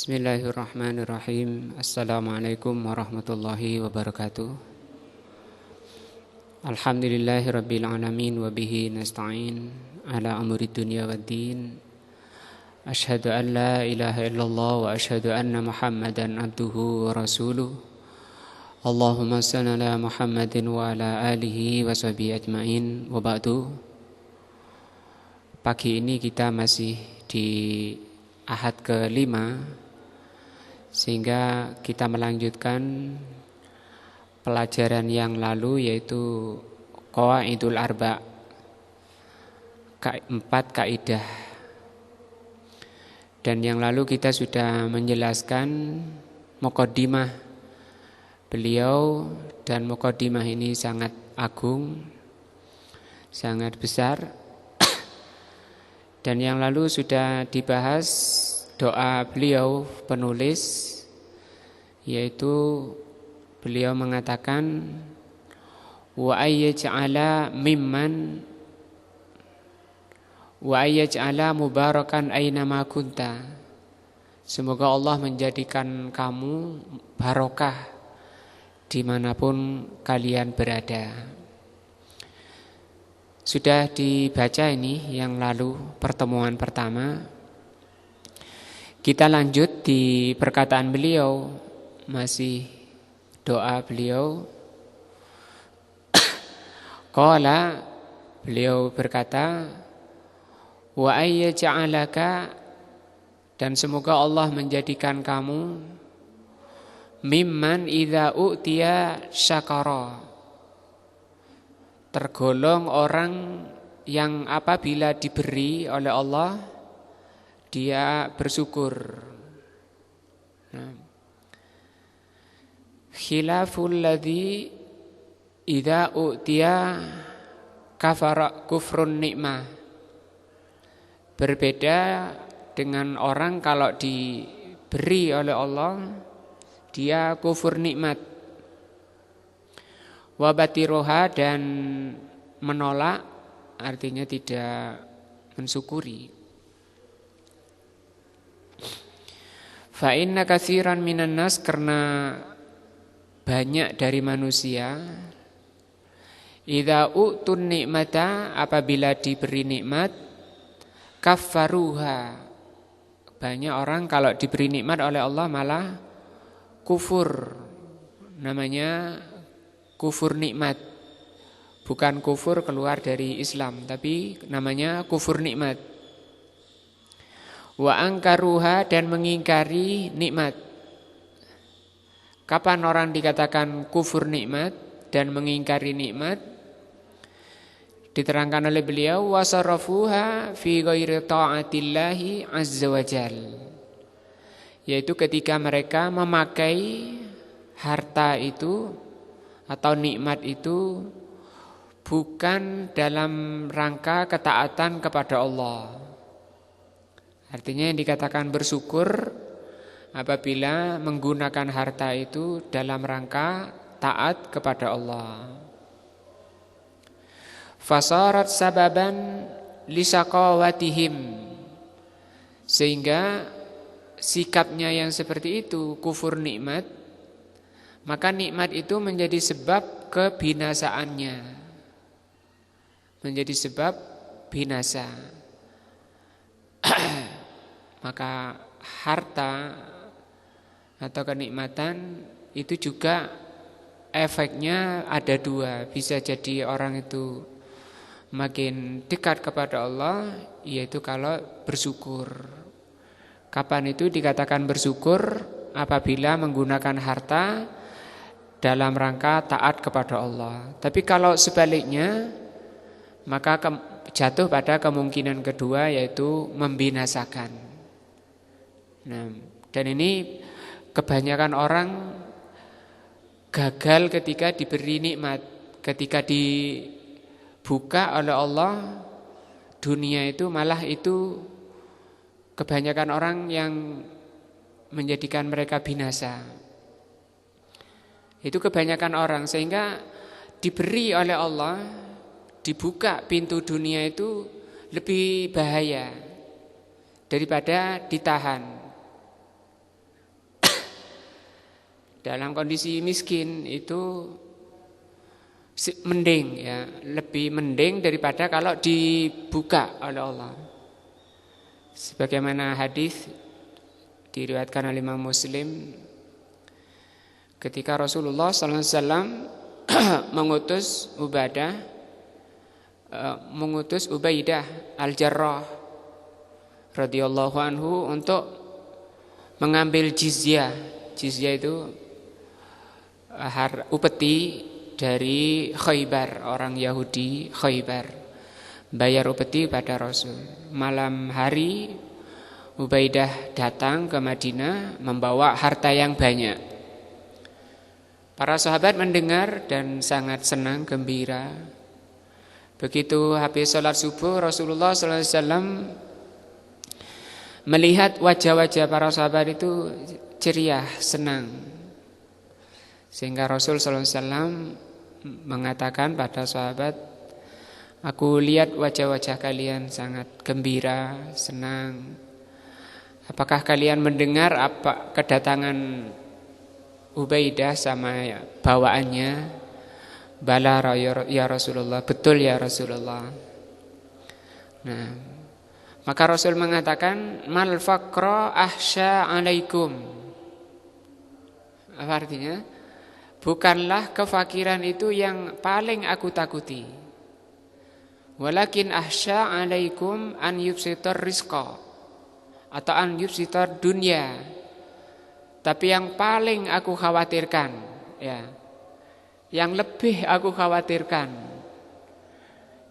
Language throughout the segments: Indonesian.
Bismillahirrahmanirrahim. Assalamualaikum warahmatullahi wabarakatuh. Alhamdulillahirabbil alamin wa bihi nasta'in ala umuri dunya waddin. Asyhadu an la ilaha illallah wa asyhadu anna Muhammadan abduhu wa rasuluh. Allahumma shalli ala Muhammadin wa ala alihi wa sahbihi ajmain. Wa ba'du. Pagi ini kita masih di Ahad ke-5, sehingga kita melanjutkan pelajaran yang lalu, yaitu Qawaidul Arba', 4 kaidah. Dan yang lalu kita sudah menjelaskan muqaddimah beliau, dan muqaddimah ini sangat agung, sangat besar. Dan yang lalu sudah dibahas doa beliau penulis, yaitu beliau mengatakan wa ayyaj'ala mubarakan aina ma kunta. Semoga Allah menjadikan kamu barokah dimanapun kalian berada. Sudah dibaca ini yang lalu, pertemuan pertama. Kita lanjut di perkataan beliau, masih doa beliau. Qala, beliau berkata, wa ayyaj'alaka, dan semoga Allah menjadikan kamu mimman idza u'tiya syakara, tergolong orang yang apabila diberi oleh Allah dia bersyukur. Khilaful ladzi idza u'tiya kafara kufrun nikmah. Berbeda dengan orang kalau diberi oleh Allah dia kufur nikmat. Wabatiroha, dan menolak, artinya tidak mensyukuri. Fa inna katsiran minan nas, karena banyak dari manusia, idza utun nikmata, apabila diberi nikmat, kaffaruha, banyak orang kalau diberi nikmat oleh Allah malah kufur. Namanya kufur nikmat, bukan kufur keluar dari Islam, tapi namanya kufur nikmat. Wa angkaruha, dan mengingkari nikmat. Kapan orang dikatakan kufur nikmat dan mengingkari nikmat? Diterangkan oleh beliau, wasarafuha fi ghairi ta'atillahi azza wajal, yaitu ketika mereka memakai harta itu atau nikmat itu bukan dalam rangka ketaatan kepada Allah. Artinya yang dikatakan bersyukur apabila menggunakan harta itu dalam rangka taat kepada Allah. Fasarat sababan lisaqawatihim, sehingga sikapnya yang seperti itu, kufur nikmat, maka nikmat itu menjadi sebab kebinasaannya, menjadi sebab binasa. Maka harta atau kenikmatan itu juga efeknya ada dua. Bisa jadi orang itu makin dekat kepada Allah, yaitu kalau bersyukur. Kapan itu dikatakan bersyukur? Apabila menggunakan harta dalam rangka taat kepada Allah. Tapi kalau sebaliknya, maka jatuh pada kemungkinan kedua, yaitu membinasakan. Nah, dan ini kebanyakan orang gagal ketika diberi nikmat. Ketika dibuka oleh Allah dunia itu, malah itu kebanyakan orang yang menjadikan mereka binasa. Itu kebanyakan orang, sehingga diberi oleh Allah, dibuka pintu dunia itu lebih bahaya daripada ditahan. dalam kondisi miskin itu mending ya, lebih mending daripada kalau dibuka oleh Allah. Sebagaimana hadis diriwayatkan oleh Imam Muslim ketika Rasulullah SAW mengutus Ubaidah Al-Jarrah radhiyallahu anhu untuk mengambil jizyah. Jizyah itu upeti dari Khaybar, orang Yahudi Khaybar bayar upeti pada Rasul. Malam hari Ubaidah datang ke Madinah membawa harta yang banyak. Para sahabat mendengar dan sangat senang, gembira. Begitu habis sholat subuh, Rasulullah SAW melihat wajah-wajah para sahabat itu ceria, senang. Sehingga Rasul SAW mengatakan pada sahabat, aku lihat wajah-wajah kalian sangat gembira, senang. Apakah kalian mendengar apa kedatangan Ubaidah sama bawaannya? Bala ya Rasulullah, betul ya Rasulullah. Nah, maka Rasul mengatakan, mal faqra ahsya alaikum. Apa artinya? Bukanlah kefakiran itu yang paling aku takuti. Walakin ahsya alaikum an yubsitar rizqa atau an yubsitar dunya. Tapi yang paling aku khawatirkan, ya, yang lebih aku khawatirkan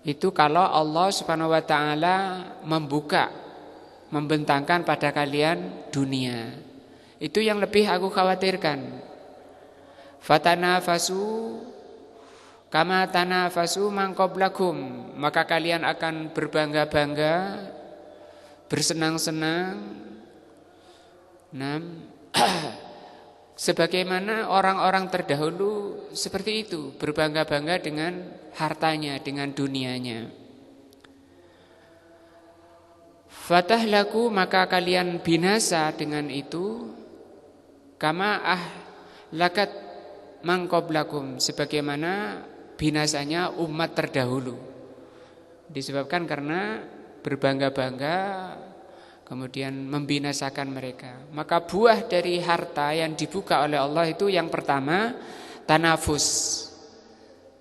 itu kalau Allah Subhanahu wa taala membentangkan pada kalian dunia. Itu yang lebih aku khawatirkan. Fatanafasu kama tanafasu man qablakum, maka kalian akan berbangga-bangga, bersenang-senang. Sebagaimana orang-orang terdahulu seperti itu, berbangga-bangga dengan hartanya, dengan dunianya. Fatahlaku, maka kalian binasa dengan itu, kama ahlakat man qablakum, sebagaimana binasanya umat terdahulu. Disebabkan karena berbangga-bangga kemudian membinasakan mereka. Maka buah dari harta yang dibuka oleh Allah itu yang pertama tanafus.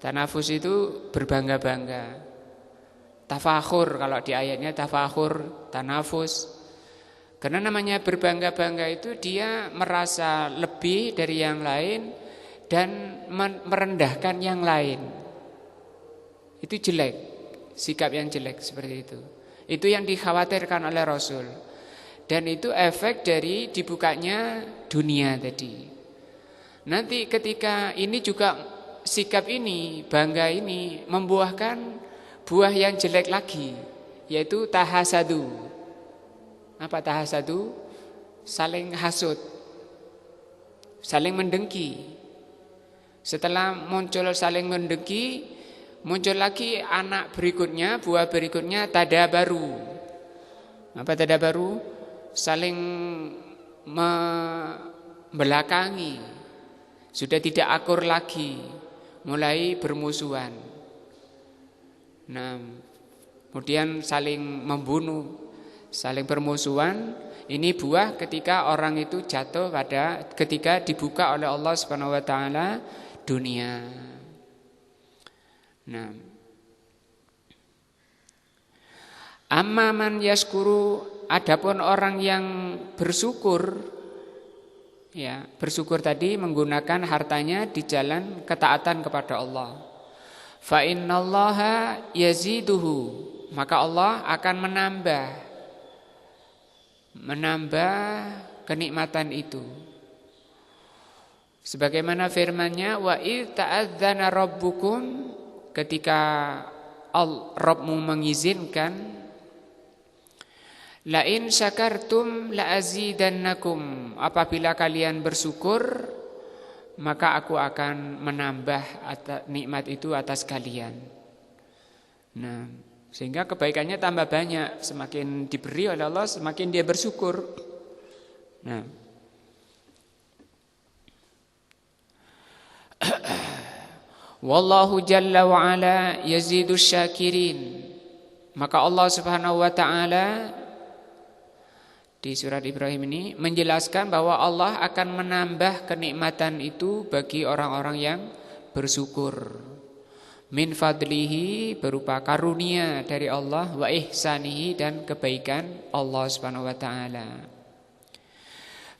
Tanafus itu berbangga-bangga. Tafakhur, kalau di ayatnya tafakhur, tanafus. Karena namanya berbangga-bangga itu dia merasa lebih dari yang lain dan merendahkan yang lain. Itu jelek, sikap yang jelek seperti itu. Itu yang dikhawatirkan oleh Rasul. Dan itu efek dari dibukanya dunia tadi. Nanti ketika ini juga sikap ini, bangga ini membuahkan buah yang jelek lagi, yaitu tahasadu. Apa tahasadu? Saling hasud, saling mendengki. Setelah muncul saling mendengki, muncul lagi anak berikutnya, buah berikutnya tadabaru. Apa tadabaru? Saling membelakangi. Sudah tidak akur lagi, mulai bermusuhan. Nah, kemudian saling membunuh, saling bermusuhan. Ini buah ketika orang itu jatuh ketika dibuka oleh Allah Subhanahu wa taala dunia. Nah, amma man yaskuru, adapun orang yang bersyukur, ya, bersyukur tadi menggunakan hartanya di jalan ketaatan kepada Allah. Fa innallaha yaziduhu, maka Allah akan menambah kenikmatan itu. Sebagaimana firman-Nya, wa id ta'adzana rabbukum, ketika Rabbmu mengizinkan, la in syakartum la azidannakum, apabila kalian bersyukur maka aku akan menambah nikmat itu atas kalian. Nah, sehingga kebaikannya tambah banyak, semakin diberi oleh Allah semakin dia bersyukur. Nah, Wallahu jalla wa ala yazidus syakirin. Maka Allah Subhanahu wa taala di surat Ibrahim ini menjelaskan bahwa Allah akan menambah kenikmatan itu bagi orang-orang yang bersyukur. Min fadlihi berupa karunia dari Allah, wa ihsanihi dan kebaikan Allah Subhanahu wa taala.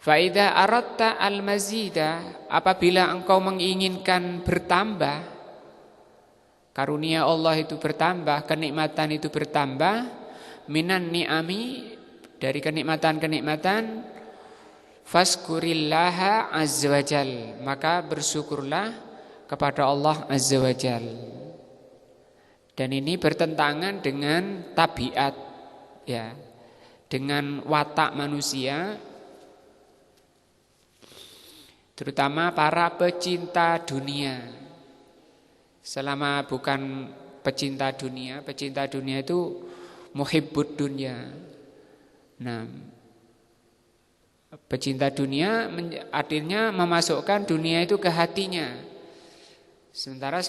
Fa idza aradta al-mazida, apabila engkau menginginkan bertambah, karunia Allah itu bertambah, kenikmatan itu bertambah, minan ni'ami, dari kenikmatan-kenikmatan, faskurillaha azza wajal, maka bersyukurlah kepada Allah azza wajal. Dan ini bertentangan dengan tabiat, ya, dengan watak manusia, terutama para pecinta dunia. Selama bukan pecinta dunia itu muhibbud dunya. Nah, pecinta dunia artinya memasukkan dunia itu ke hatinya. Sementara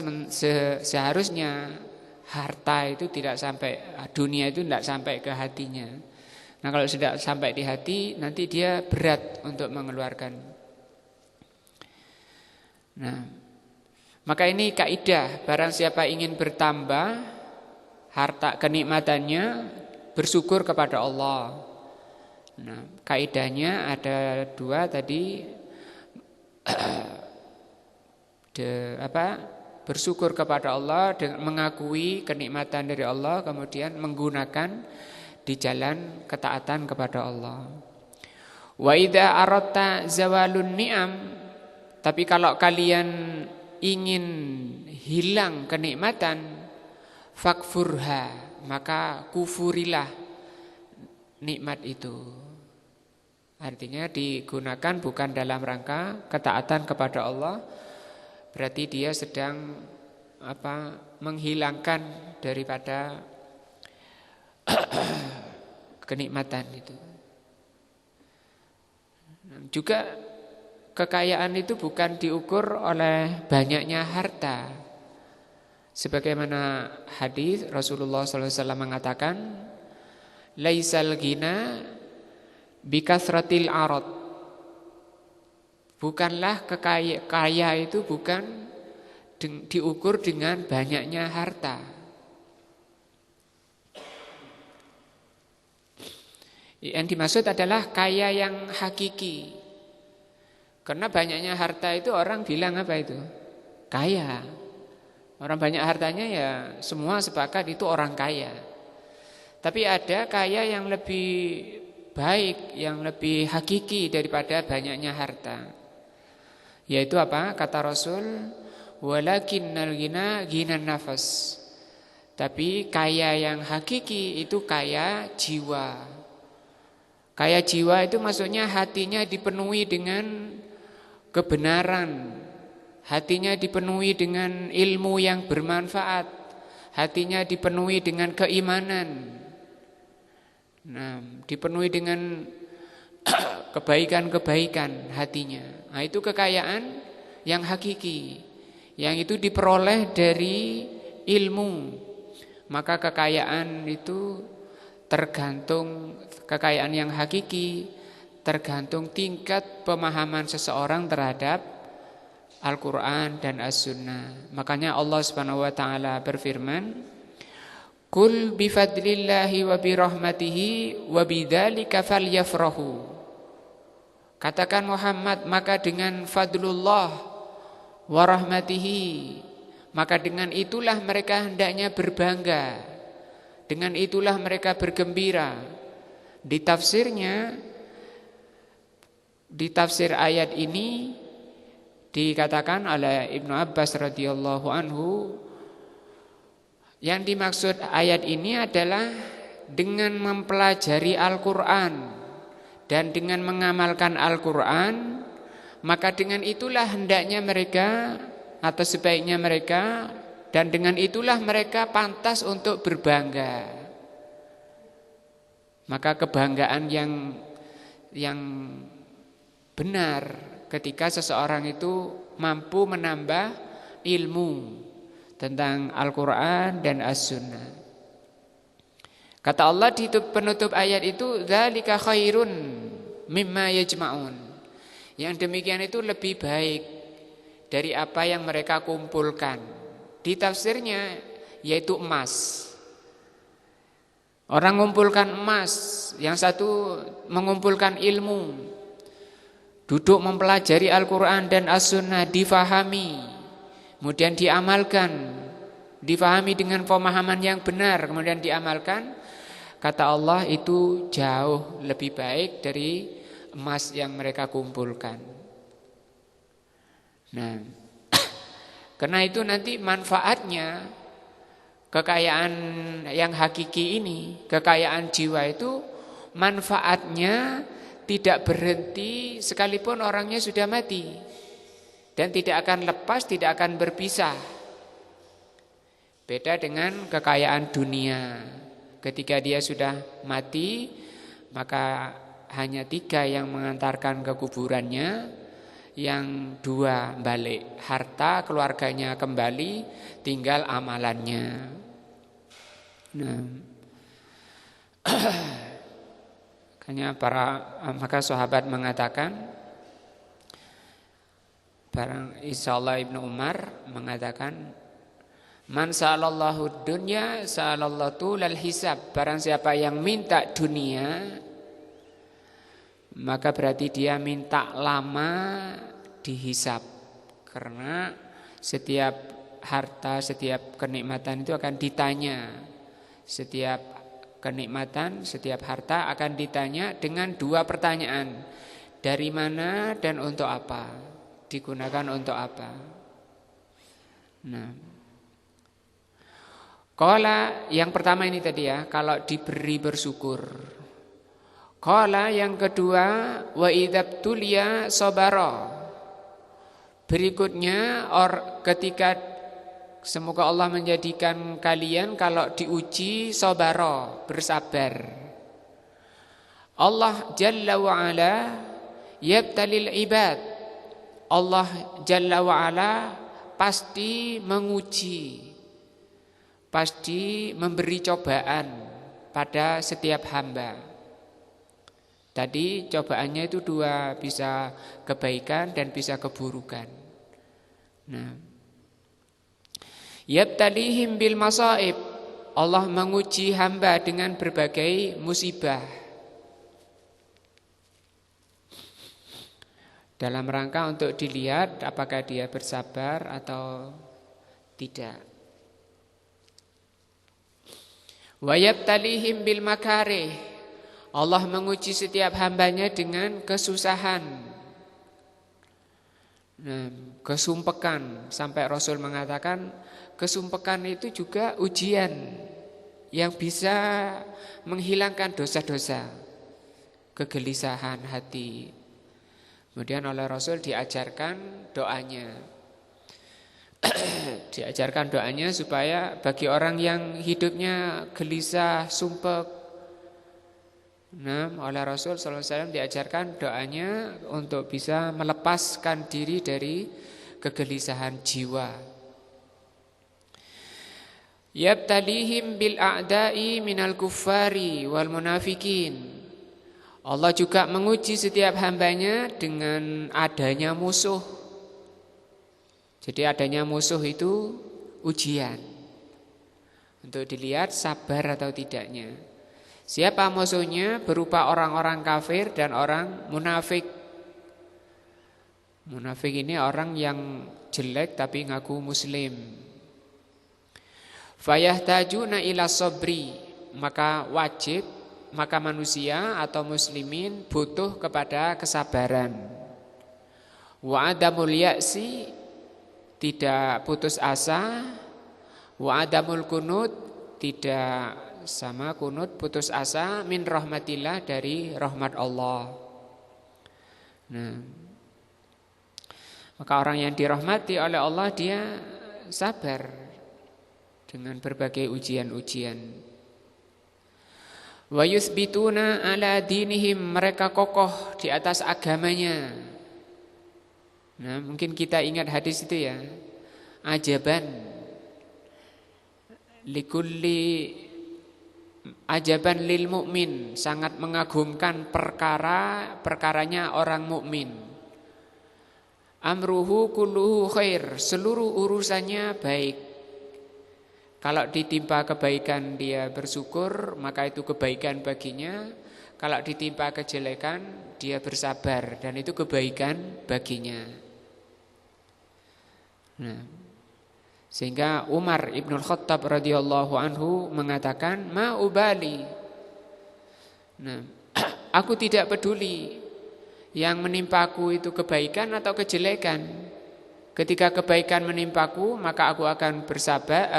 seharusnya harta itu tidak sampai, dunia itu tidak sampai ke hatinya. Nah, kalau sudah sampai di hati, nanti dia berat untuk mengeluarkan. Nah, maka ini kaidah, barang siapa ingin bertambah harta kenikmatannya, bersyukur kepada Allah. Nah, kaidahnya ada dua tadi, bersyukur kepada Allah dengan mengakui kenikmatan dari Allah, kemudian menggunakan di jalan ketaatan kepada Allah. Wa idza aradta zawalun ni'am, tapi kalau kalian ingin hilang kenikmatan, fakfurha, maka kufurilah nikmat itu. Artinya digunakan bukan dalam rangka ketaatan kepada Allah, berarti dia sedang menghilangkan daripada kenikmatan itu. Juga kekayaan itu bukan diukur oleh banyaknya harta. Sebagaimana hadis Rasulullah SAW mengatakan, laisal ghina bikasratil arad. Bukanlah kaya itu bukan diukur dengan banyaknya harta. Yang dimaksud adalah kaya yang hakiki. Karena banyaknya harta itu orang bilang apa itu? Kaya. Orang banyak hartanya ya semua sepakat itu orang kaya. Tapi ada kaya yang lebih baik, yang lebih hakiki daripada banyaknya harta. Yaitu apa? Kata Rasul, walakinnal ghina ghinan nafas. Tapi kaya yang hakiki itu kaya jiwa. Kaya jiwa itu maksudnya hatinya dipenuhi dengan kebenaran, hatinya dipenuhi dengan ilmu yang bermanfaat, hatinya dipenuhi dengan keimanan. Nah, dipenuhi dengan kebaikan-kebaikan hatinya. Nah, itu kekayaan yang hakiki, yang itu diperoleh dari ilmu. Maka kekayaan itu tergantung, kekayaan yang hakiki tergantung tingkat pemahaman seseorang terhadap Al-Quran dan As-Sunnah. Makanya Allah Subhanahu wa ta'ala berfirman, Kul bifadlillahi wa birahmatihi wa bidzalika falyafrahu. Katakan Muhammad, maka dengan fadlullah wa rahmatihi, maka dengan itulah mereka hendaknya berbangga, dengan itulah mereka bergembira. Di tafsir ayat ini dikatakan oleh Ibnu Abbas radhiyallahu anhu, yang dimaksud ayat ini adalah dengan mempelajari Al-Quran dan dengan mengamalkan Al-Quran, maka dengan itulah hendaknya mereka atau sebaiknya mereka, dan dengan itulah mereka pantas untuk berbangga. Maka kebanggaan yang benar ketika seseorang itu mampu menambah ilmu tentang Al-Quran dan As-Sunnah. Kata Allah di penutup ayat itu, dzalika khairun mimma yajma'un. Yang demikian itu lebih baik dari apa yang mereka kumpulkan. Di tafsirnya yaitu emas. Orang mengumpulkan emas, yang satu mengumpulkan ilmu. Duduk mempelajari Al-Quran dan As-Sunnah, difahami, kemudian diamalkan, difahami dengan pemahaman yang benar, kemudian diamalkan. Kata Allah itu jauh lebih baik dari emas yang mereka kumpulkan. Nah, karena itu nanti manfaatnya kekayaan yang hakiki ini, kekayaan jiwa itu manfaatnya tidak berhenti sekalipun orangnya sudah mati, dan tidak akan lepas, tidak akan berpisah. Beda dengan kekayaan dunia. Ketika dia sudah mati, maka hanya 3 yang mengantarkan ke kuburannya, yang 2 balik, harta keluarganya kembali, tinggal amalannya. Nah, maka sahabat mengatakan, insyaallah Ibnu Umar mengatakan, man sa'alallahu dunya sa'alallahu tulal hisab. Barang siapa yang minta dunia, maka berarti dia minta lama dihisab. Karena setiap harta, setiap kenikmatan itu akan ditanya. Setiap kenikmatan, setiap harta akan ditanya dengan 2 pertanyaan. Dari mana dan untuk apa? Digunakan untuk apa? Nah, qala yang pertama ini tadi ya, kalau diberi bersyukur. Qala yang kedua, wa idzabtuliya sabara. Berikutnya ketika semoga Allah menjadikan kalian kalau diuji sabara, bersabar. Allah Jalla wa Ala yabtalil ibad. Allah Jalla wa Ala pasti menguji, pasti memberi cobaan pada setiap hamba. Tadi cobaannya itu 2, bisa kebaikan dan bisa keburukan. Nah, yabtalihim bil masaib. Allah menguji hamba dengan berbagai musibah, dalam rangka untuk dilihat apakah dia bersabar atau tidak. Wa yabtalihim bil makarih. Allah menguji setiap hambanya dengan kesusahan, kesumpekan. Sampai Rasul mengatakan kesumpekan itu juga ujian yang bisa menghilangkan dosa-dosa, kegelisahan hati. Kemudian oleh Rasul diajarkan doanya. Diajarkan doanya supaya bagi orang yang hidupnya gelisah, sumpek, oleh Rasul SAW diajarkan doanya untuk bisa melepaskan diri dari kegelisahan jiwa. Yabtalihim bil a'da'i minal kuffari wal munafikin. Allah juga menguji setiap hambanya dengan adanya musuh. Jadi adanya musuh itu ujian, untuk dilihat sabar atau tidaknya. Siapa musuhnya? Berupa orang-orang kafir dan orang munafik. Munafik ini orang yang jelek tapi ngaku muslim. Fayahtajuna ila sabri. Maka wajib, maka manusia atau muslimin butuh kepada kesabaran. Wa adamul ya'si, tidak putus asa. Wa adamul kunut, tidak sama kunut putus asa, min rahmatillah, dari rahmat Allah. Nah, maka orang yang dirahmati oleh Allah dia sabar dengan berbagai ujian-ujian. Wa yuthbituna ala dinihim, mereka kokoh di atas agamanya. Nah, mungkin kita ingat hadis itu ya. ajaban lil mukmin, sangat mengagumkan perkaranya orang mukmin. Amruhu kulluhu khair, seluruh urusannya baik. Kalau ditimpa kebaikan dia bersyukur, maka itu kebaikan baginya. Kalau ditimpa kejelekan dia bersabar, dan itu kebaikan baginya. Nah, sehingga Umar Ibnul Khattab radhiyallahu anhu mengatakan, ma ubali. Nah, aku tidak peduli yang menimpaku itu kebaikan atau kejelekan. Ketika kebaikan menimpaku, maka aku akan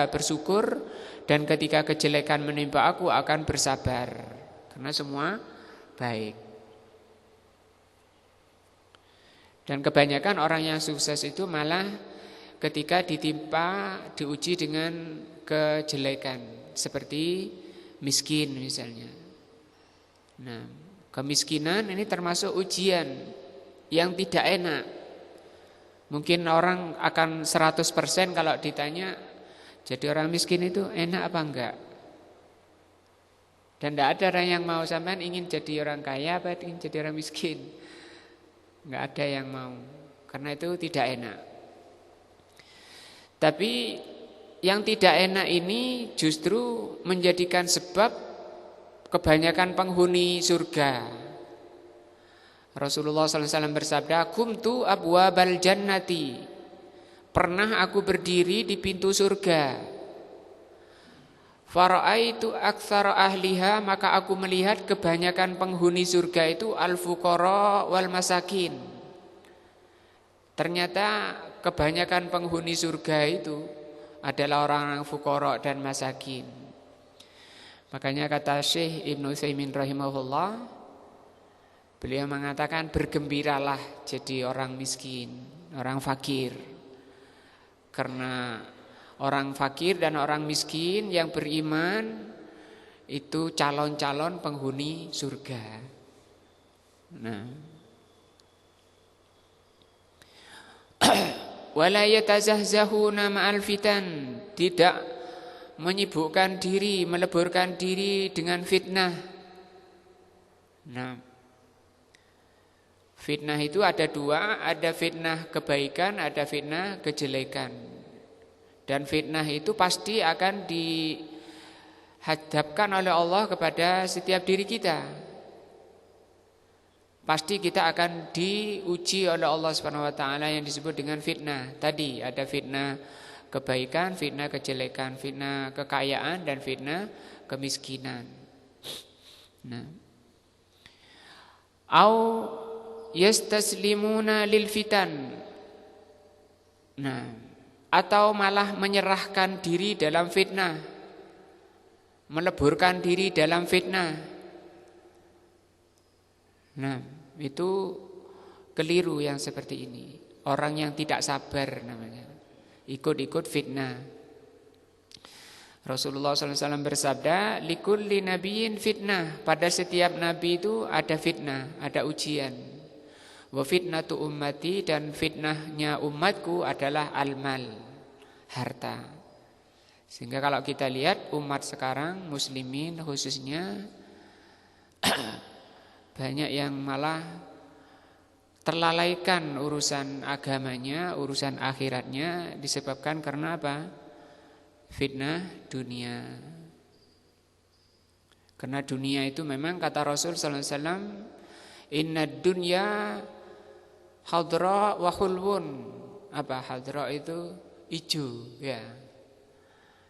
bersyukur, dan ketika kejelekan menimpa aku akan bersabar, karena semua baik. Dan kebanyakan orang yang sukses itu malah ketika diuji dengan kejelekan, seperti miskin misalnya. Nah, kemiskinan ini termasuk ujian yang tidak enak. Mungkin orang akan 100% kalau ditanya, jadi orang miskin itu enak apa enggak? Dan tidak ada orang yang mau, sampean ingin jadi orang kaya apa ingin jadi orang miskin? Enggak ada yang mau, karena itu tidak enak. Tapi yang tidak enak ini justru menjadikan sebab kebanyakan penghuni surga. Rasulullah SAW bersabda, kumtu abwabal jannati, pernah aku berdiri di pintu surga. Fara'aitu aktsara ahliha, maka aku melihat kebanyakan penghuni surga itu al-fuqara wal masakin. Ternyata kebanyakan penghuni surga itu adalah orang-orang fuqara dan masakin. Makanya kata Syekh Ibnu Utsaimin rahimahullah, beliau mengatakan, bergembiralah jadi orang miskin, orang fakir. Karena orang fakir dan orang miskin yang beriman itu calon-calon penghuni surga. Nah, wala yatazahzahuna ma'al fitan, tidak menyibukkan diri, meleburkan diri dengan fitnah. Nah, fitnah itu ada dua, ada fitnah kebaikan, ada fitnah kejelekan. Dan fitnah itu pasti akan dihadapkan oleh Allah kepada setiap diri kita. Pasti kita akan diuji oleh Allah Subhanahu wa taala yang disebut dengan fitnah. Tadi ada fitnah kebaikan, fitnah kejelekan, fitnah kekayaan, dan fitnah kemiskinan. Nah, au yastaslimuna lil fitan. Nah, atau malah menyerahkan diri dalam fitnah, meleburkan diri dalam fitnah. Nah, itu keliru yang seperti ini. Orang yang tidak sabar namanya, ikut-ikut fitnah. Rasulullah SAW bersabda, likulli nabiyyin fitnah, pada setiap nabi itu ada fitnah, ada ujian. Wa fitnatu ummati, dan fitnahnya umatku adalah al-mal, harta. Sehingga kalau kita lihat umat sekarang, muslimin khususnya, banyak yang malah terlalaikan urusan agamanya, urusan akhiratnya, disebabkan karena apa? Fitnah dunia. Karena dunia itu memang kata Rasul sallallahu alaihi wasallam, inna dunya hadra wa khulwun. Apa hadra itu? Hijau, ya.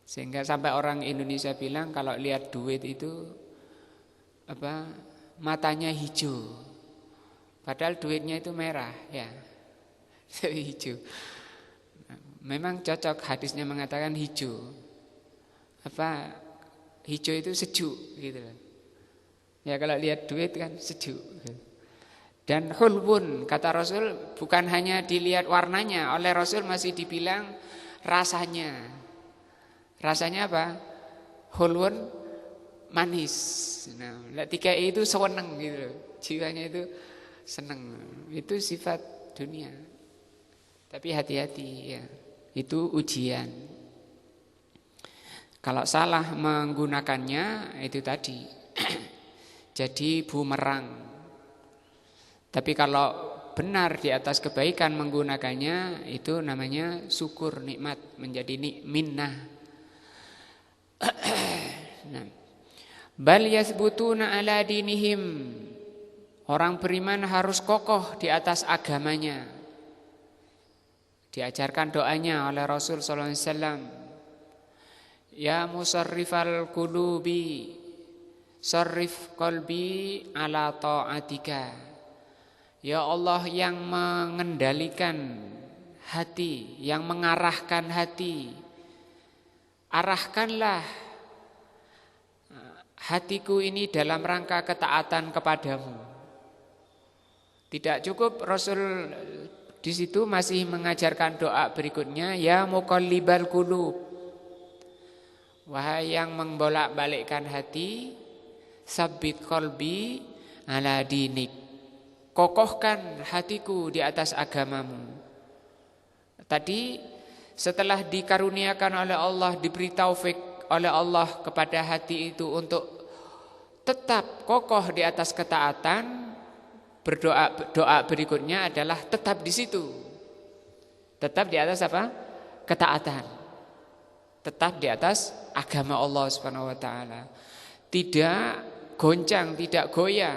Sehingga sampai orang Indonesia bilang kalau lihat duit itu apa? Matanya hijau. Padahal duitnya itu merah, ya. Hijau. Memang cocok, hadisnya mengatakan hijau. Apa? Hijau itu sejuk gitu loh. Ya kalau lihat duit kan sejuk. Dan hulwun, kata Rasul, bukan hanya dilihat warnanya, oleh Rasul masih dibilang rasanya. Rasanya apa? Hulwun, manis. Nah, tiga itu seneng gitu loh. Jiwanya itu seneng. Itu sifat dunia. Tapi hati-hati ya. Itu ujian. Kalau salah menggunakannya itu tadi jadi bumerang. Tapi kalau benar di atas kebaikan menggunakannya, itu namanya syukur nikmat, menjadi minnah. Nah, bal yasbutuna ala dinihim. Orang beriman harus kokoh di atas agamanya. Diajarkan doanya oleh Rasul sallallahu alaihi wasallam. Ya musarrifal qulubi, sarrif qalbi ala ta'atika. Ya Allah yang mengendalikan hati, yang mengarahkan hati, arahkanlah hatiku ini dalam rangka ketaatan kepadamu. Tidak cukup Rasul di situ masih mengajarkan doa berikutnya, ya muqallibal qulub. Wahai yang membolak-balikkan hati, sabbit qalbi ala dinik. Kokohkan hatiku di atas agamamu. Tadi setelah dikaruniakan oleh Allah, diberi taufik oleh Allah kepada hati itu untuk tetap kokoh di atas ketaatan, doa berikutnya adalah tetap di situ. Tetap di atas apa? Ketaatan. Tetap di atas agama Allah Subhanahu wa taala. Tidak goncang, tidak goyah.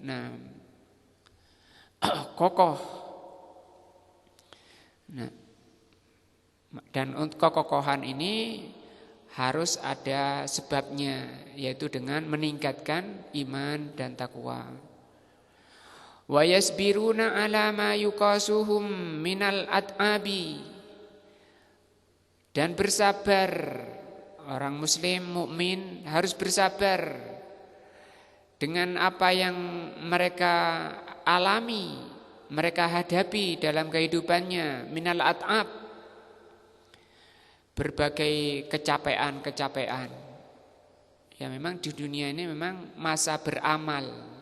Nah, kokoh. Nah, dan untuk kekokohan ini harus ada sebabnya, yaitu dengan meningkatkan iman dan takwa. Wa yasbiruna ala ma yuqasuhum minal at'abi. Dan bersabar, orang muslim mukmin harus bersabar dengan apa yang mereka alami, mereka hadapi dalam kehidupannya, minal at'ab, berbagai kecapean-kecapean. Ya memang di dunia ini memang masa beramal.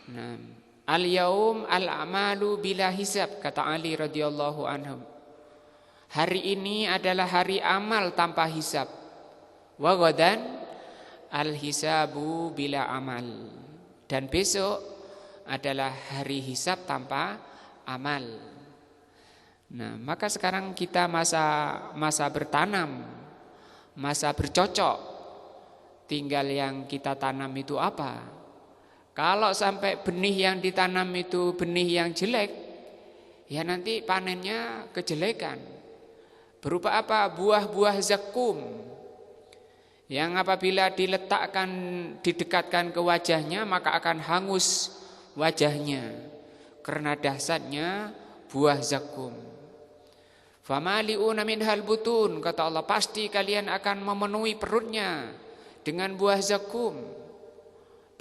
Nah, al-yaum al-amalu bila hisab, kata Ali radhiyallahu anhu. Hari ini adalah hari amal tanpa hisab. Wa ghadan al-hisabu bila amal. Dan besok adalah hari hisab tanpa amal. Nah, maka sekarang kita masa bertanam, masa bercocok. Tinggal yang kita tanam itu apa? Kalau sampai benih yang ditanam itu benih yang jelek, ya nanti panennya kejelekan. Berupa apa? Buah-buah zakum yang apabila didekatkan ke wajahnya maka akan hangus wajahnya karena dahsyatnya buah zakum. Famali'una minhal butun, kata Allah, pasti kalian akan memenuhi perutnya dengan buah zakum.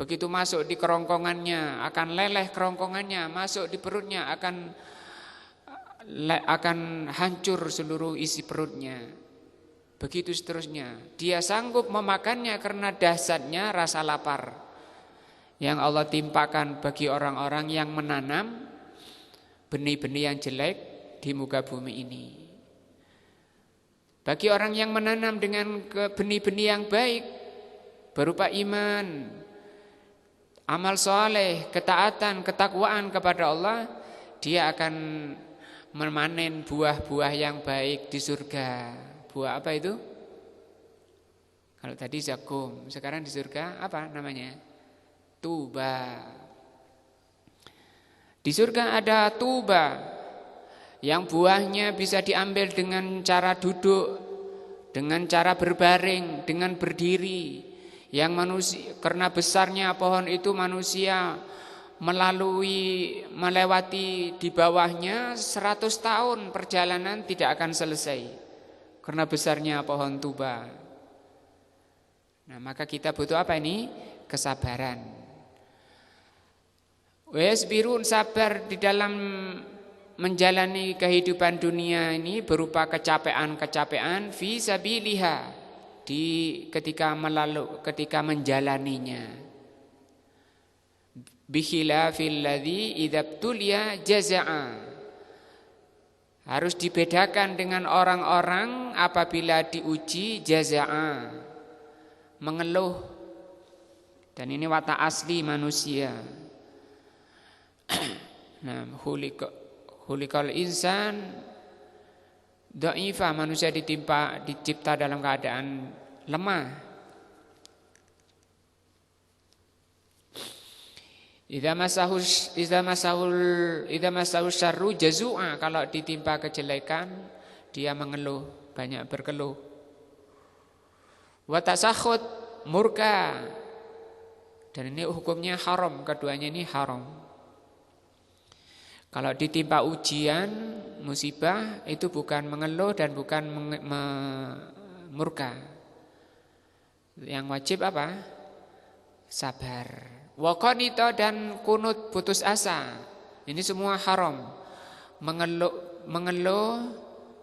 Begitu masuk di kerongkongannya akan leleh kerongkongannya, masuk di perutnya akan hancur seluruh isi perutnya. Begitu seterusnya. Dia sanggup memakannya karena dahsyatnya rasa lapar yang Allah timpakan bagi orang-orang yang menanam benih-benih yang jelek di muka bumi ini. Bagi orang yang menanam dengan benih-benih yang baik berupa iman, amal soleh, ketaatan, ketakwaan kepada Allah, dia akan memanen buah-buah yang baik di surga. Buah apa itu? Kalau tadi zakum, sekarang di surga apa namanya? Tuba. Di surga ada tuba yang buahnya bisa diambil dengan cara duduk, dengan cara berbaring, dengan berdiri. Yang manusia, karena besarnya pohon itu manusia melewati di bawahnya 100 tahun perjalanan tidak akan selesai karena besarnya pohon tuba. Nah, maka kita butuh apa ini? Kesabaran. Wasbirun, sabar di dalam menjalani kehidupan dunia ini berupa kecapean-kecapean fi sabilillah, ketika menjalaninya. Bikhilafil ladzi idza btuliya jaza'a. harus dibedakan dengan orang-orang apabila diuji jaza'a, mengeluh. Dan ini watak asli manusia. Nah, khuliqal insan dha'ifa, manusia dicipta dalam keadaan lemah. Idza masahu syarru jazua, kalau ditimpa kejelekan dia mengeluh, banyak berkeluh. Wa tasakhut, murka. Dan ini hukumnya haram, keduanya ini haram. Kalau ditimpa ujian, musibah, itu bukan mengeluh dan bukan murka. Yang wajib apa? Sabar. Wa qanita, dan kunut, putus asa. Ini semua haram. Mengeluh,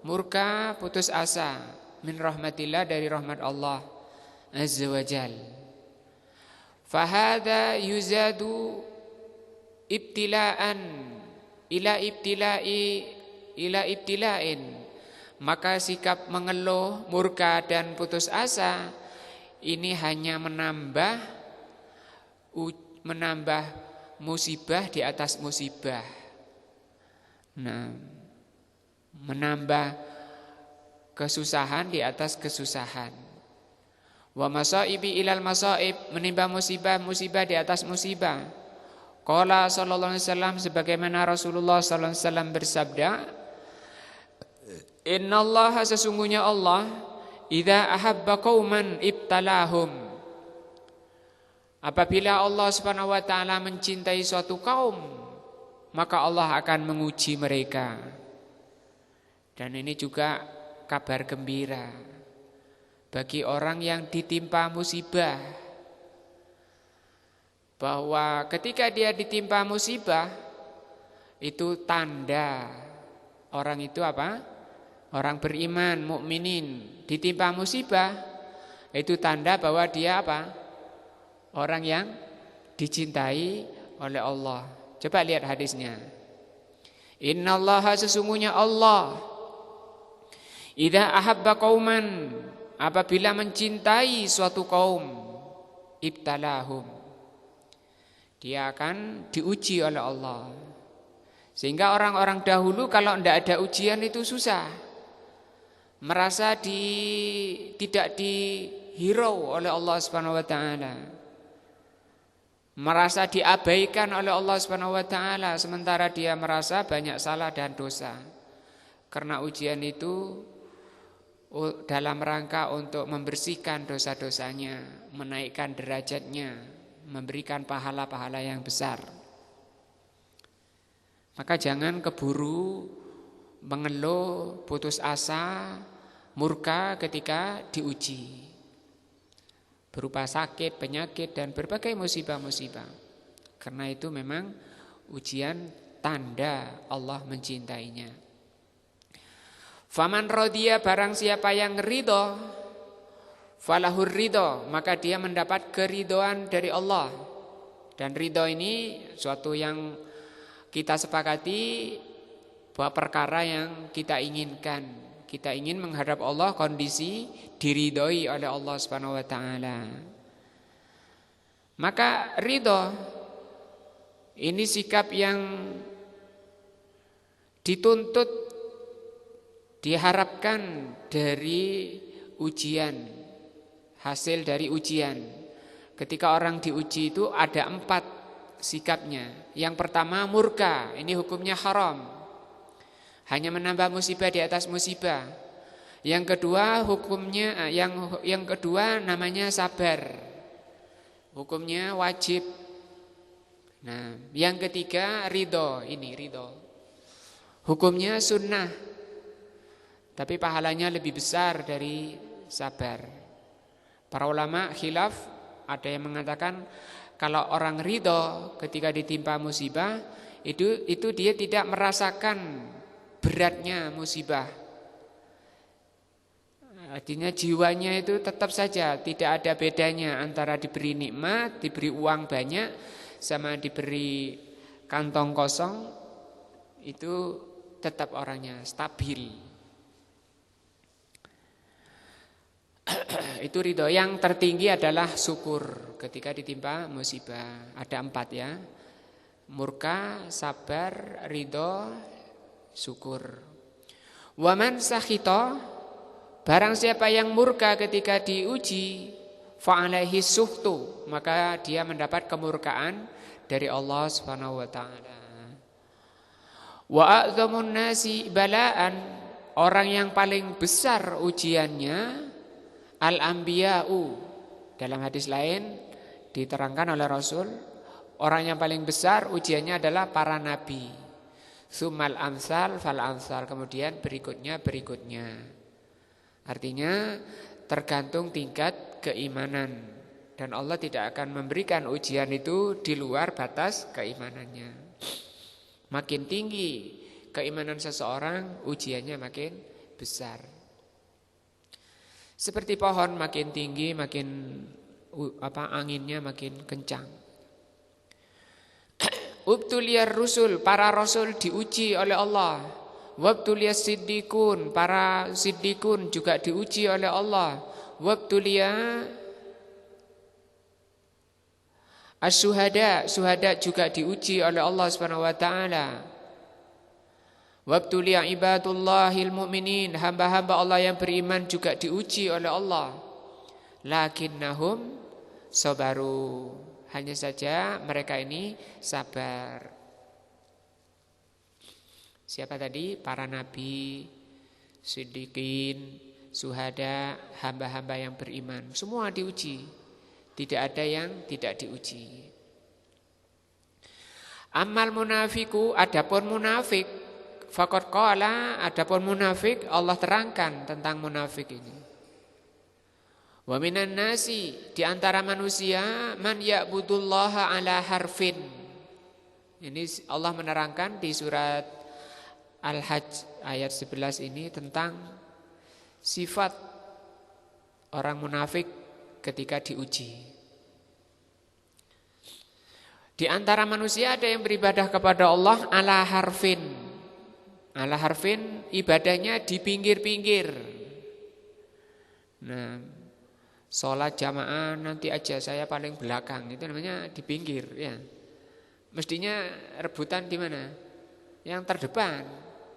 murka, putus asa min rahmatillah, dari rahmat Allah azza wa jal. Fahada yuzadu ibtila'an ila ibtila'in. Maka sikap mengeluh, murka, dan putus asa ini hanya menambah musibah di atas musibah. Nah, menambah kesusahan di atas kesusahan. Wa masaibi ilal masaib, menimba musibah di atas musibah. Qala sallallahu alaihi wasallam, sebagaimana Rasulullah sallallahu alaihi wasallam bersabda, innallaha, sesungguhnya Allah, idza ahabba qauman ibtalahum. Apabila Allah Subhanahu wa taala mencintai suatu kaum, maka Allah akan menguji mereka. Dan ini juga kabar gembira bagi orang yang ditimpa musibah, bahwa ketika dia ditimpa musibah, itu tanda orang itu apa? Orang beriman, mukminin. Ditimpa musibah, itu tanda bahwa dia apa? Orang yang dicintai oleh Allah. Coba lihat hadisnya. Innallaha, sesungguhnya Allah, idza ahabba qauman, apabila mencintai suatu kaum, ibtalahum, dia akan diuji oleh Allah. Sehingga orang-orang dahulu kalau tidak ada ujian itu susah, merasa tidak dihirau oleh Allah Subhanahu wa taala, merasa diabaikan oleh Allah Subhanahu wa taala, sementara dia merasa banyak salah dan dosa. Karena ujian itu dalam rangka untuk membersihkan dosa-dosanya, menaikkan derajatnya, memberikan pahala-pahala yang besar. Maka jangan keburu mengeluh, putus asa, murka ketika diuji, berupa sakit, penyakit, dan berbagai musibah-musibah. Karena itu memang ujian tanda Allah mencintainya. Faman radiya, barang siapa yang ridho, falahur ridho, maka dia mendapat keridhoan dari Allah. Dan ridho ini suatu yang kita sepakati, bahwa perkara yang kita inginkan. Kita ingin menghadap Allah kondisi diridhoi oleh Allah Subhanahu wa taala. Maka ridho ini sikap yang dituntut, diharapkan dari ujian, hasil dari ujian. Ketika orang diuji itu ada 4 sikapnya. Yang pertama murka, ini hukumnya haram, hanya menambah musibah di atas musibah. Yang kedua hukumnya yang kedua namanya sabar, hukumnya wajib. Nah, yang ketiga ridho, ini ridho, hukumnya sunnah, tapi pahalanya lebih besar dari sabar. Para ulama khilaf, ada yang mengatakan kalau orang ridho ketika ditimpa musibah itu dia tidak merasakan beratnya musibah. Artinya jiwanya itu tetap saja tidak ada bedanya antara diberi nikmat, diberi uang banyak, sama diberi kantong kosong. Itu tetap orangnya stabil. Itu ridho. Yang tertinggi adalah syukur ketika ditimpa musibah. Ada 4 ya. Murka, sabar, ridho, syukur. Waman sakhita, barang siapa yang murka ketika diuji, fa'alaihi suhtu, maka dia mendapat kemurkaan dari Allah Subhanahu wa taala. Wa a'dhamun nasi bala'an, orang yang paling besar ujiannya al-anbiya'u. Dalam hadis lain diterangkan oleh Rasul, orang yang paling besar ujiannya adalah para nabi. Sumal amsal fal amsal, kemudian berikutnya. Artinya tergantung tingkat keimanan, dan Allah tidak akan memberikan ujian itu di luar batas keimanannya. Makin tinggi keimanan seseorang, ujiannya makin besar. Seperti pohon, makin tinggi makin anginnya makin kencang. Ubtuliyar rusul, para rasul diuji oleh Allah. Wabtuliyas siddiqun, para siddiqun juga diuji oleh Allah. Wabtuliya as-syuhada, syuhada juga diuji oleh Allah Subhanahu wa taala. Wabtuliya ibadullahil mu'minin, hamba-hamba Allah yang beriman juga diuji oleh Allah. Lakinnahum sabaru, hanya saja mereka ini sabar. Siapa tadi? Para nabi, siddiqin, syuhada, hamba-hamba yang beriman, semua diuji. Tidak ada yang tidak diuji. Amal munafiku, adapun munafik, faqad qala, adapun munafik, Allah terangkan tentang munafik ini. Wa minan nasi, di antara manusia, man ya'budullaha ala harfin. Ini Allah menerangkan di surat Al-Hajj ayat 11 ini tentang sifat orang munafik ketika diuji. Di antara manusia ada yang beribadah kepada Allah ala harfin. Ala harfin, ibadahnya di pinggir-pinggir. Nah, sholat jamaah nanti aja, saya paling belakang, itu namanya di pinggir ya. Mestinya rebutan di mana? Yang terdepan,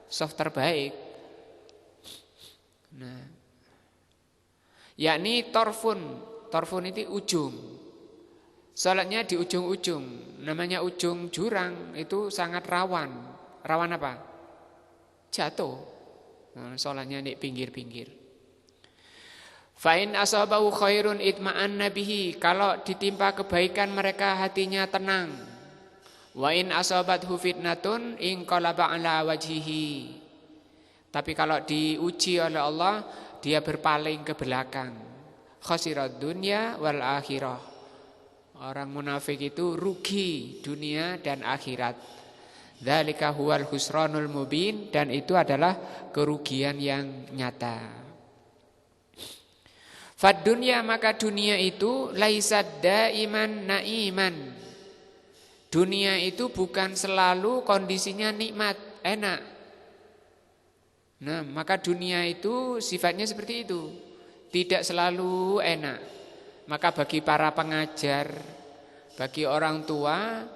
soft terbaik. Nah, yakni torfun itu ujung. Sholatnya di ujung-ujung, namanya ujung jurang, itu sangat rawan. Rawan apa? Jatuh. Nah, sholatnya di pinggir-pinggir. Fa'in asabahu khairun itma'anna bihi, kalau ditimpa kebaikan mereka hatinya tenang. Wa in asabathu fitnatun inqalaba ala wajhihi. Tapi kalau diuji oleh Allah, dia berpaling ke belakang. Khasirad dunya wal akhirah. Orang munafik itu rugi dunia dan akhirat. Dzalika huwal husranul mubin, dan itu adalah kerugian yang nyata. Fad dunya, maka dunia itu laisad daiman naiman. Dunia itu bukan selalu kondisinya nikmat, enak. Nah, maka dunia itu sifatnya seperti itu, tidak selalu enak. Maka bagi para pengajar, bagi orang tua,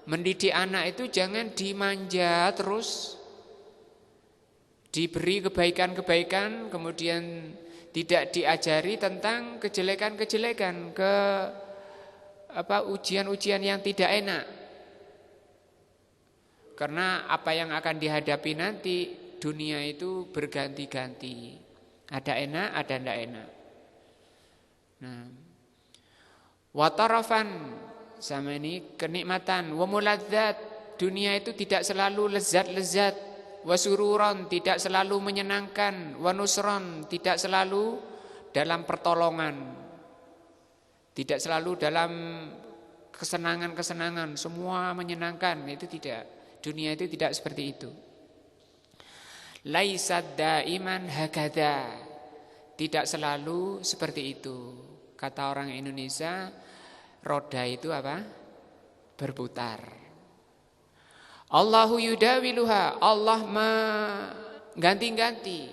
mendidik anak itu jangan dimanja terus, diberi kebaikan-kebaikan, kemudian tidak diajari tentang kejelekan-kejelekan, ujian-ujian yang tidak enak. Karena apa yang akan dihadapi nanti, dunia itu berganti-ganti. Ada enak, ada tidak enak. Nah, watarafan, sama ini kenikmatan. Wa muladzat, dunia itu tidak selalu lezat-lezat. Wa sururon, tidak selalu menyenangkan. Wa nusron, tidak selalu dalam pertolongan. Tidak selalu dalam kesenangan-kesenangan, semua menyenangkan, itu tidak. Dunia itu tidak seperti itu. Laisad daiman hakadha, tidak selalu seperti itu. Kata orang Indonesia, roda itu apa? Berputar. Allahu yudawiluha, Allah mengganti-ganti.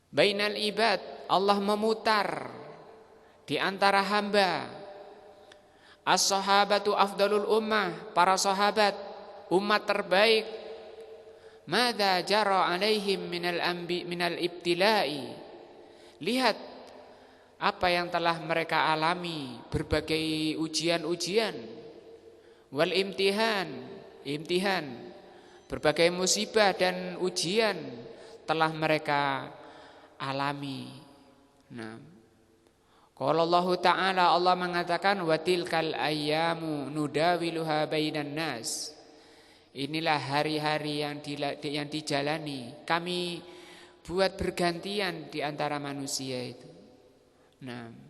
Bainal ibad, Allah memutar di antara hamba. As-sahabatu afdalul ummah, para sahabat umat terbaik. Madza jara alaihim minal ibtila'i. Lihat apa yang telah mereka alami, berbagai ujian-ujian. Wal imtihan, berbagai musibah dan ujian telah mereka alami. Nah, qala Allah Ta'ala, Allah mengatakan wa tilkal ayyamu nudawiluha bainan nas. Inilah hari-hari yang dijalani, kami buat bergantian di antara manusia itu. Nah,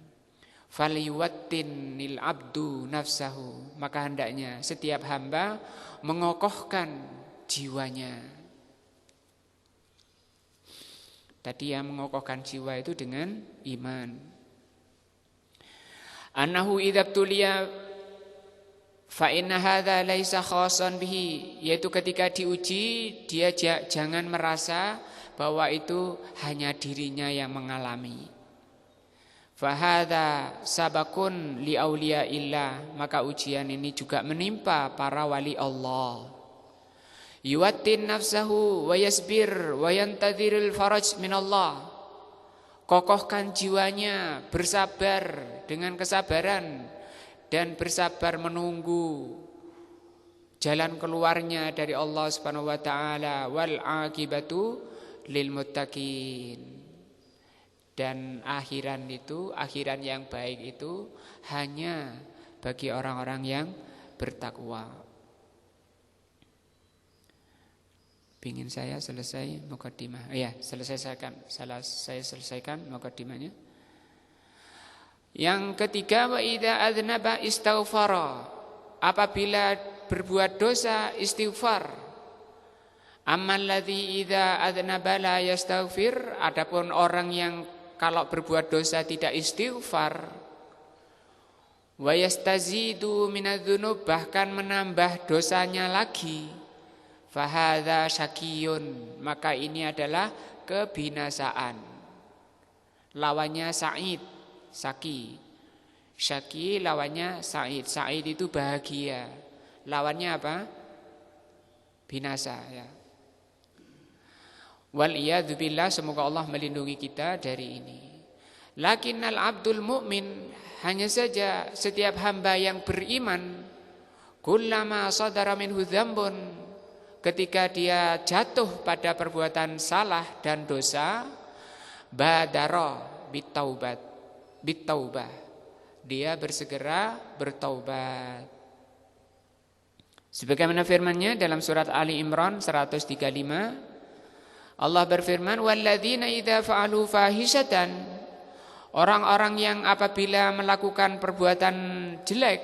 falyuwattinil abdu nafsahu, maka hendaknya setiap hamba mengokohkan jiwanya. Tadi yang mengokohkan jiwa itu dengan iman. Annahu idzabtuliya fa inna hadza laisa khassan bihi, yaitu ketika diuji dia jangan merasa bahwa itu hanya dirinya yang mengalami. Fahadha sabakun li auliyaillah, maka ujian ini juga menimpa para wali Allah. Yuwattin nafsahu wa yasbir wa yantadhirul faraj minallah. Kokohkan jiwanya, bersabar dengan kesabaran dan bersabar menunggu jalan keluarnya dari Allah Subhanahu wa taala. Wal aqibatu lil muttaqin. Dan akhiran yang baik itu hanya bagi orang-orang yang bertakwa. Pingin saya selesai mukaddimah. Saya selesaikan mukaddimahnya. Yang ketiga, wa idza adznaba istaghfara. Apabila berbuat dosa istighfar. Ammal ladzi idza adznaba la yastaghfir. Adapun orang yang kalau berbuat dosa tidak istighfar, wa yastazidu minadz-dzunub, bahkan menambah dosanya lagi, fahadza syaqiyun, maka ini adalah kebinasaan. Lawannya sa'id, syaqi. Syaqi lawannya sa'id. Sa'id itu bahagia. Lawannya apa? Binasa, ya. Waliyadzubillah, semoga Allah melindungi kita dari ini. Lakinnal abdul mu'min, hanya saja setiap hamba yang beriman, kullama sadara minhu dzambun, ketika dia jatuh pada perbuatan salah dan dosa, badara bitaubah, dia bersegera bertaubat. Sebagaimana firman-Nya dalam surat Ali Imran 135, Allah berfirman, walladzina idza fa'alu fahishatan, orang-orang yang apabila melakukan perbuatan jelek,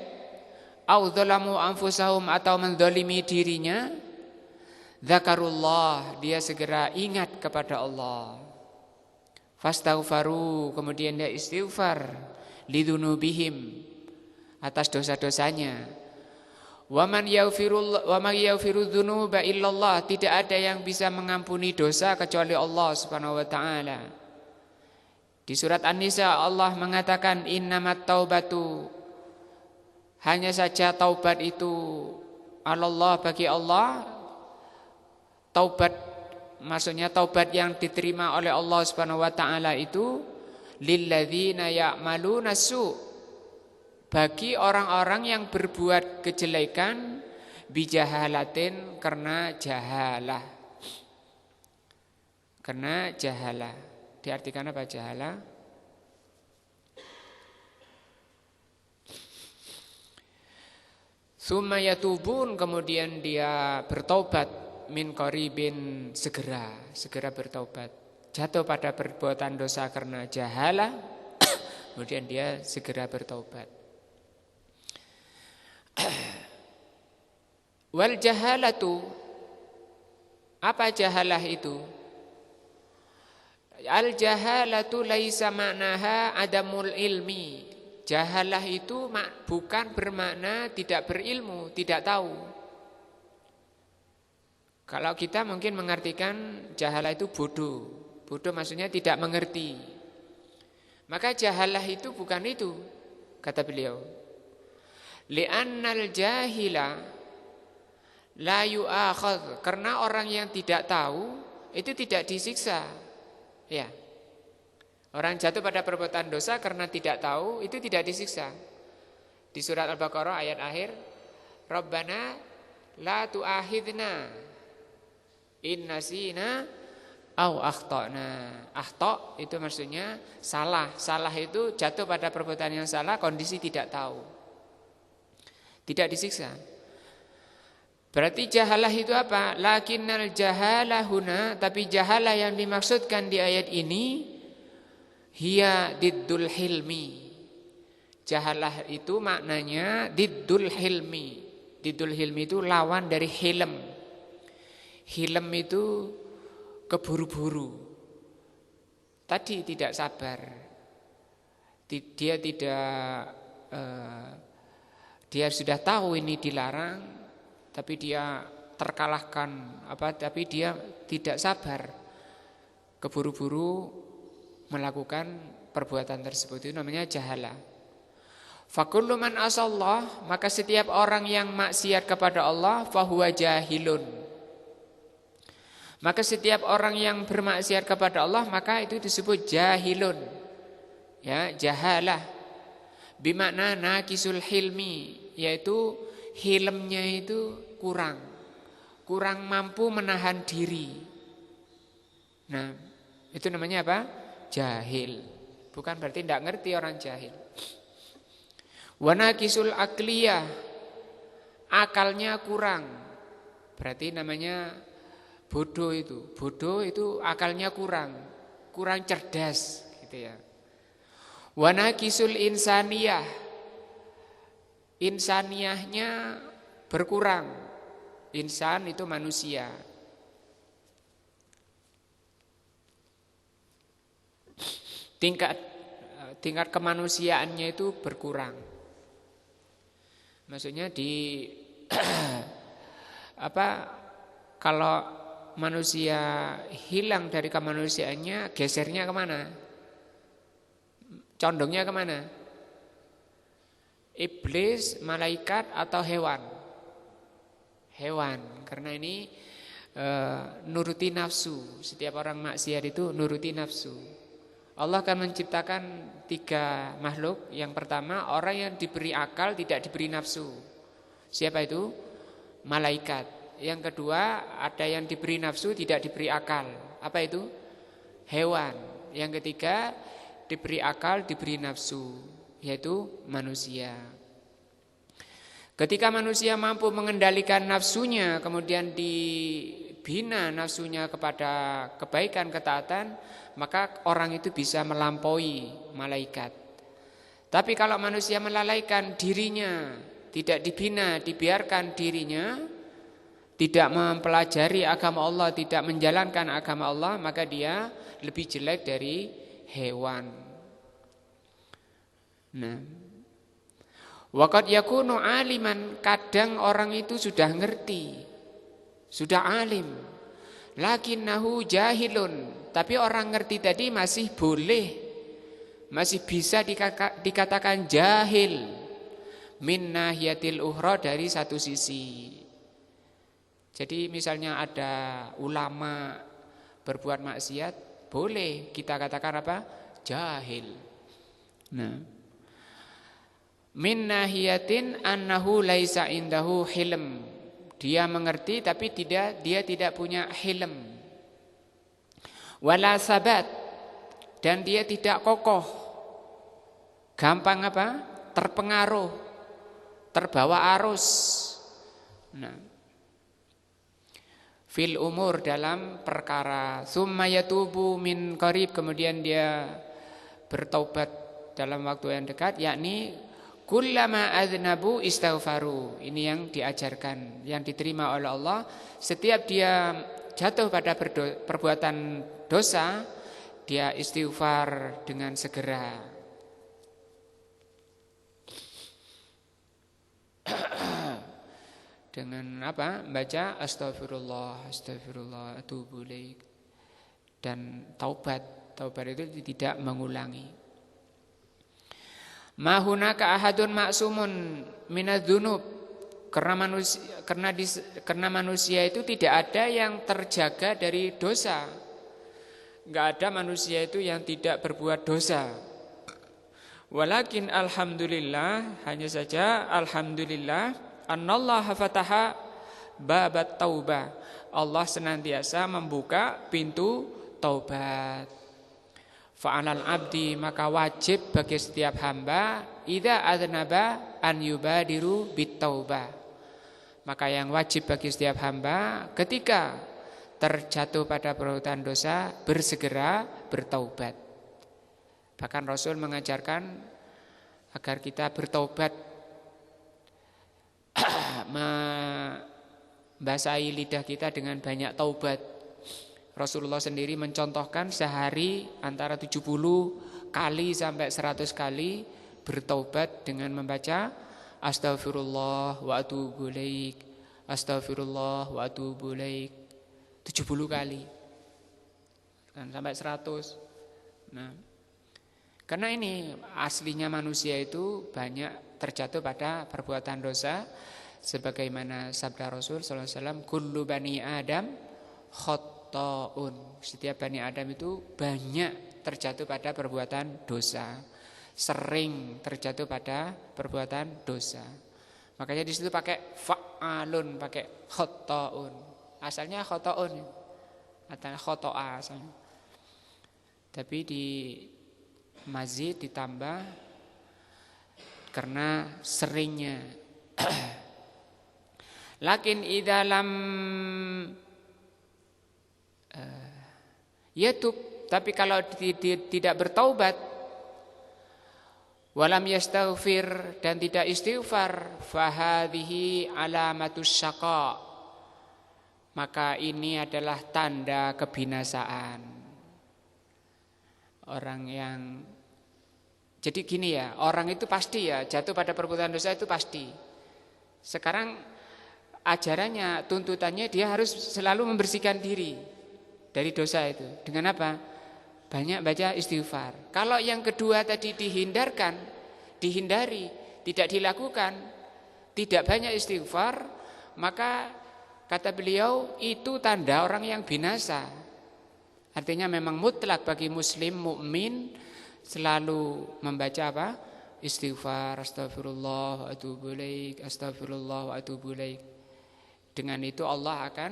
au dzalamu anfusahum, atau menzalimi dirinya, dzakarullah, dia segera ingat kepada Allah. Fastaghfaru, kemudian dia istighfar, lidzunubihim, atas dosa-dosanya. Wa man yaghfiru dzunuba illallah, tidak ada yang bisa mengampuni dosa kecuali Allah Subhanahu wa taala. Di surat An-Nisa Allah mengatakan innamat taubatu, hanya saja taubat itu Allah, bagi Allah. Taubat maksudnya taubat yang diterima oleh Allah Subhanahu wa taala itu lilladzina ya'maluna su', bagi orang-orang yang berbuat kejelekan, bijahalatin, karena jahalah. Karena jahalah. Diartikan apa jahalah? Tsumma yatubun, kemudian dia bertaubat, min qaribin, segera bertaubat. Jatuh pada perbuatan dosa karena jahalah, kemudian dia segera bertaubat. Wal jahalatu, apa jahalah itu? Al jahalatu laisa ma'naha adamul ilmi. Jahalah itu bukan bermakna tidak berilmu, tidak tahu. Kalau kita mungkin mengartikan jahalah itu bodoh. Bodoh maksudnya tidak mengerti. Maka jahalah itu bukan itu, kata beliau. Li'annal jahila la yu'akhadh, karena orang yang tidak tahu itu tidak disiksa. Ya. Orang jatuh pada perbuatan dosa karena tidak tahu itu tidak disiksa. Di surat Al-Baqarah ayat akhir, Rabbana la tu'akhidna in nasina au akhtana. Akhta itu maksudnya salah. Salah itu jatuh pada perbuatan yang salah, kondisi tidak tahu. Tidak disiksa. Berarti jahalah itu apa? Lakinnal jahalah huna, tapi jahalah yang dimaksudkan di ayat ini hiya diddul hilmi. Jahalah itu maknanya diddul hilmi. Diddul hilmi itu lawan dari hilm. Hilm itu keburu-buru. Tadi tidak sabar. Dia tidak dia sudah tahu ini dilarang, tapi dia terkalahkan tapi dia tidak sabar. Keburu-buru melakukan perbuatan tersebut, itu namanya jahalah. Fakullu man asallah, maka setiap orang yang maksiat kepada Allah fahuwa jahilun. Maka setiap orang yang bermaksiat kepada Allah maka itu disebut jahilun. Ya, jahalah. Bimakna naqisul hilmi, yaitu hilmnya itu kurang mampu menahan diri. Nah, itu namanya apa? Jahil. Bukan berarti tidak ngerti orang jahil. Wa naqisul aqliyah, akalnya kurang, berarti namanya bodoh itu. Bodoh itu akalnya kurang cerdas gitu ya. Wa naqisul insaniyah, insaniyahnya berkurang. Insan itu manusia. Tingkat kemanusiaannya itu berkurang. Maksudnya kalau manusia hilang dari kemanusiaannya, gesernya kemana? Condongnya kemana? Iblis, malaikat, atau hewan? Hewan, karena ini nuruti nafsu. Setiap orang maksiat itu nuruti nafsu. Allah akan menciptakan 3 makhluk. Yang pertama, orang yang diberi akal, tidak diberi nafsu. Siapa itu? Malaikat. Yang kedua, ada yang diberi nafsu, tidak diberi akal. Apa itu? Hewan. Yang ketiga, diberi akal, diberi nafsu, yaitu manusia. Ketika manusia mampu mengendalikan nafsunya, kemudian dibina nafsunya kepada kebaikan, ketaatan, maka orang itu bisa melampaui malaikat. Tapi kalau manusia melalaikan dirinya, tidak dibina, dibiarkan dirinya, tidak mempelajari agama Allah, tidak menjalankan agama Allah, maka dia lebih jelek dari hewan. Nah, waqad yakunu aliman, kadang orang itu sudah ngerti, sudah alim, lakinnahu jahilun, tapi orang ngerti tadi masih boleh, masih bisa dikatakan jahil min nahiyatil ukhra, dari satu sisi. Jadi misalnya ada ulama berbuat maksiat, boleh kita katakan apa? Jahil. Nah, min nahiyatin annahu laisa indahu hilm, dia mengerti tapi dia tidak punya hilm. Wala sabat, dan dia tidak kokoh, gampang apa? Terpengaruh, terbawa arus. Nah, fil umur, dalam perkara. Summa yatubu min qarib, kemudian dia bertaubat dalam waktu yang dekat, yakni kullama adznabu istaghfaru. Ini yang diajarkan, yang diterima oleh Allah. Setiap dia jatuh pada perbuatan dosa, dia istighfar dengan segera. Dengan apa? Baca astagfirullah, astagfirullah, atubu ilaik. Dan taubat. Taubat itu tidak mengulangi. Ma hunaka ahadun ma'sumun minadz-dzunub. Karena manusia itu tidak ada yang terjaga dari dosa. Enggak ada manusia itu yang tidak berbuat dosa. Walakin alhamdulillah, hanya saja alhamdulillah, annallaha fataha babat taubah. Allah senantiasa membuka pintu taubat. Fa'alal abdi, maka wajib bagi setiap hamba idza adznaba an yubadiru bitaubah. Maka yang wajib bagi setiap hamba ketika terjatuh pada perbuatan dosa bersegera bertaubat. Bahkan Rasul mengajarkan agar kita bertaubat, membasahi lidah kita dengan banyak taubat. Rasulullah sendiri mencontohkan sehari antara 70 kali sampai 100 kali bertaubat dengan membaca astagfirullah wa atubu ilaik, astagfirullah wa atubu ilaik 70 kali dan sampai 100. Nah, karena ini aslinya manusia itu banyak terjatuh pada perbuatan dosa, sebagaimana sabda Rasul sallallahu alaihi wasallam, kullu bani Adam khata'un. Setiap bani Adam itu banyak terjatuh pada perbuatan dosa, sering terjatuh pada perbuatan dosa. Makanya di situ pakai fa'alun, pakai khata'un. Asalnya khata'un, atau khata'a asalnya. Tapi di mazid ditambah karena seringnya. Lakin idza lam yatub, tapi kalau tidak bertaubat, walam yastaghfir, dan tidak istighfar, fahadhihi alamatus syaqa, maka ini adalah tanda kebinasaan. Orang yang, jadi gini ya, orang itu pasti ya jatuh pada perbuatan dosa itu pasti. Sekarang ajarannya, tuntutannya dia harus selalu membersihkan diri dari dosa itu. Dengan apa? Banyak baca istighfar. Kalau yang kedua tadi dihindari, tidak dilakukan, tidak banyak istighfar, maka kata beliau itu tanda orang yang binasa. Artinya memang mutlak bagi muslim mukmin selalu membaca apa? Istighfar, astagfirullah wa atubu ilaik, astagfirullah wa atubu ilaik. Dengan itu Allah akan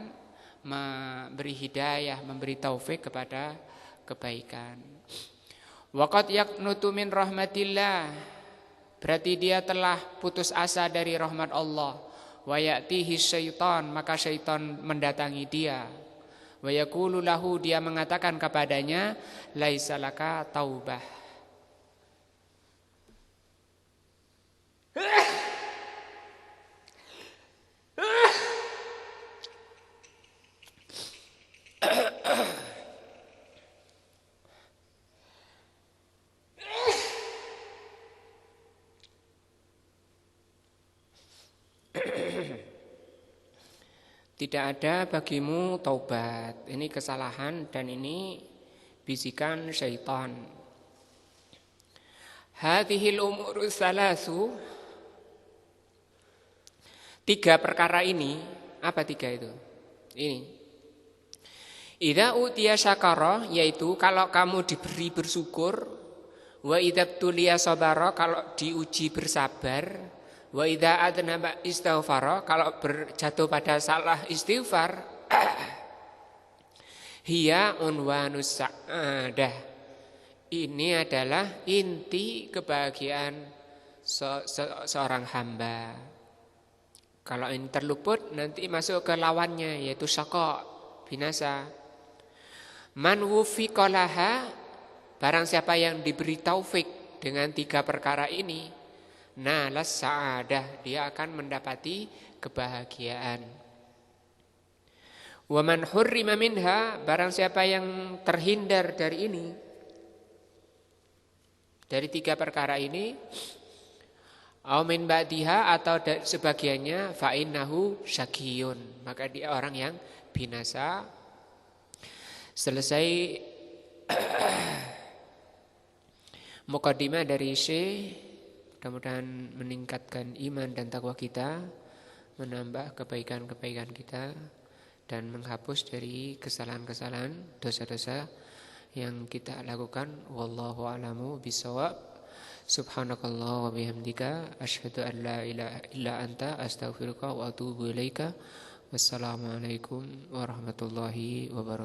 memberi hidayah, memberi taufik kepada kebaikan. Waqad yaqnutu min rahmatillah, berarti dia telah putus asa dari rahmat Allah. Wa ya'tihi syaitan, maka syaitan mendatangi dia. Wa yaqulu lahu, dia mengatakan kepadanya, laisa laka taubah. Tidak ada bagimu taubat. Ini kesalahan dan ini bisikan syaitan. Hadhil umuru salasu, tiga perkara ini. Apa tiga itu? Ini. Idza utiya syakara, yaitu kalau kamu diberi bersyukur, wa idza tuliya sabara, kalau diuji bersabar, wa idza adnaba istighfara, kalau berjatuh pada salah istighfar, hiya unwanus sa'adah. Ini adalah inti kebahagiaan seorang hamba. Kalau ini terluput nanti masuk ke lawannya, yaitu syaqa, binasa. Man wufiqa laha, barang siapa yang diberi taufik dengan tiga perkara ini, nalas sa'adah, dia akan mendapati kebahagiaan. Wa man hurrima minha, barang siapa yang terhindar dari ini, dari tiga perkara ini, Au min ba'diha, atau sebagiannya fa innahu syaqiyun, maka dia orang yang binasa. Selesai mukadimah dari Syekh. Mudah-mudahan meningkatkan iman dan takwa kita, menambah kebaikan-kebaikan kita, dan menghapus dari kesalahan-kesalahan, dosa-dosa yang kita lakukan. Wallahu a'lamu bishawab. Subhanakallah wa bihamdika asyhadu an la ilaha illa anta astaghfiruka wa atubu ilaika. Wassalamualaikum warahmatullahi wabarakatuh.